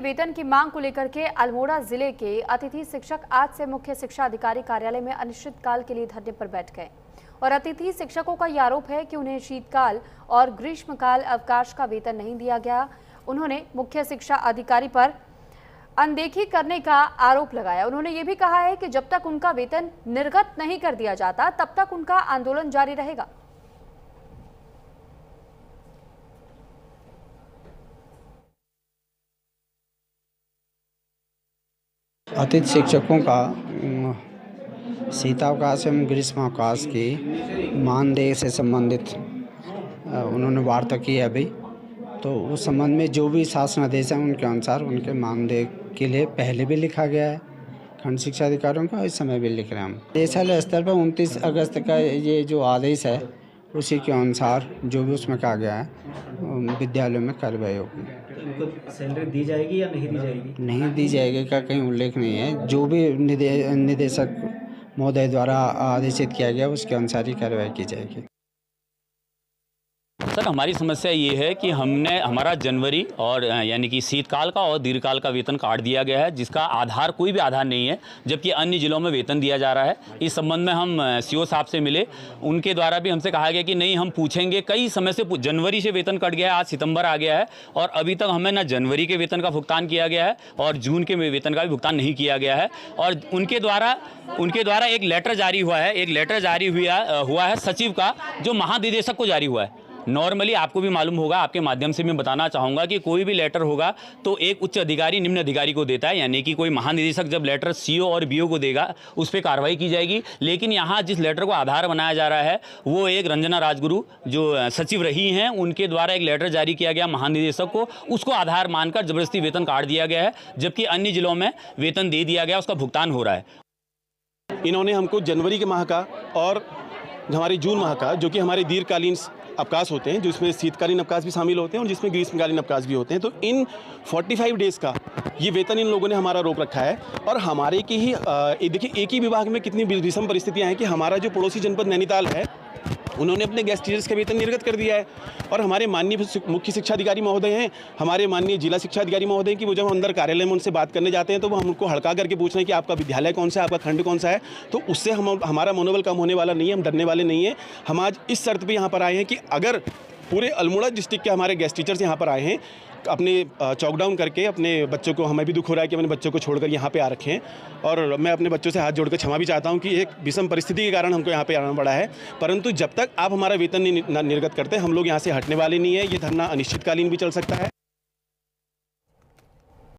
वेतन की मांग को लेकर के अल्मोड़ा जिले के अतिथि शिक्षक आज से मुख्य शिक्षा अधिकारी कार्यालय में अनिश्चितकाल के लिए धरने पर बैठ गए और अतिथि शिक्षकों का यह आरोप है कि उन्हें शीतकाल और ग्रीष्मकाल अवकाश का वेतन नहीं दिया गया। उन्होंने मुख्य शिक्षा अधिकारी पर अनदेखी करने का आरोप लगाया। उन्होंने ये भी कहा है कि जब तक उनका वेतन निर्गत नहीं कर दिया जाता तब तक उनका आंदोलन जारी रहेगा। अतिथि शिक्षकों का शीतावकाश एवं ग्रीष्मावकाश की मानदेय से संबंधित उन्होंने वार्ता की है अभी। तो उस संबंध में जो भी शासनादेश हैं उनके अनुसार उनके मानदेय के लिए पहले भी लिखा गया है खंड शिक्षा अधिकारियों को, इस समय भी लिख रहे हैं हम। देशालय स्तर पर 29 अगस्त का ये जो आदेश है उसी के अनुसार जो भी उसमें कहा गया है विद्यालयों में कार्रवाई होगी। उनको सैलरी दी जाएगी या नहीं दी जाएगी? नहीं दी जाएगी का कहीं उल्लेख नहीं है। जो भी निदेशक महोदय द्वारा आदेशित किया गया उसके अनुसार ही कार्रवाई की जाएगी। सर, हमारी समस्या ये है कि हमारा जनवरी और यानी कि शीतकाल का और दीर्घकाल का वेतन काट दिया गया है, जिसका आधार कोई भी आधार नहीं है, जबकि अन्य जिलों में वेतन दिया जा रहा है। इस संबंध में हम सीओ साहब से मिले, उनके द्वारा भी हमसे कहा गया कि नहीं, हम पूछेंगे। कई समय से जनवरी से वेतन कट गया है, आज सितंबर आ गया है और अभी तक हमें ना जनवरी के वेतन का भुगतान किया गया है और जून के वेतन का भी भुगतान नहीं किया गया है। और उनके द्वारा एक लेटर जारी हुआ है सचिव का, जो महानिदेशक को जारी हुआ है। नॉर्मली आपको भी मालूम होगा, आपके माध्यम से मैं बताना चाहूँगा कि कोई भी लेटर होगा तो एक उच्च अधिकारी निम्न अधिकारी को देता है, यानी कि कोई महानिदेशक जब लेटर सीओ और बीओ को देगा उस पर कार्रवाई की जाएगी। लेकिन यहाँ जिस लेटर को आधार बनाया जा रहा है वो एक रंजना राजगुरु जो सचिव रही हैं, उनके द्वारा एक लेटर जारी किया गया महानिदेशक को, उसको आधार मानकर जबरदस्ती वेतन काट दिया गया है, जबकि अन्य जिलों में वेतन दे दिया गया, उसका भुगतान हो रहा है। इन्होंने हमको जनवरी के माह का और हमारे जून माह का, जो कि हमारे दीर्घकालीन अवकाश होते हैं, जिसमें शीतकालीन अवकाश भी शामिल होते हैं और जिसमें ग्रीष्मकालीन अवकाश भी होते हैं, तो इन 45 डेज़ का ये वेतन इन लोगों ने हमारा रोक रखा है। और हमारे की ही देखिए, एक ही विभाग में कितनी विषम परिस्थितियां हैं कि हमारा जो पड़ोसी जनपद नैनीताल है उन्होंने अपने गेस्ट टीचर्स का वेतन निर्गत कर दिया है। और हमारे माननीय मुख्य शिक्षा अधिकारी महोदय हैं, हमारे माननीय जिला शिक्षा अधिकारी महोदय कि वो जब हम अंदर कार्यालय में उनसे बात करने जाते हैं तो वो हमको हड़का करके पूछ रहे हैं कि आपका विद्यालय कौन सा है, आपका खंड कौन सा है। तो उससे हमारा मनोबल कम होने वाला नहीं है, हम डरने वाले नहीं है। हम आज इस शर्त पर यहाँ पर आए हैं कि अगर पूरे अल्मोड़ा डिस्ट्रिक्ट के हमारे गेस्ट टीचर्स यहाँ पर आए हैं अपने चौक डाउन करके अपने बच्चों को, हमें भी दुख हो रहा है कि अपने बच्चों को छोड़कर यहाँ पे आ रखे हैं, और मैं अपने बच्चों से हाथ जोड़कर क्षमा भी चाहता हूँ कि एक विषम परिस्थिति के कारण हमको यहाँ पे आना पड़ा है। परंतु जब तक आप हमारा वेतन नहीं निर्गत करते, हम लोग यहाँ से हटने वाले नहीं है। ये धरना अनिश्चितकालीन भी चल सकता है।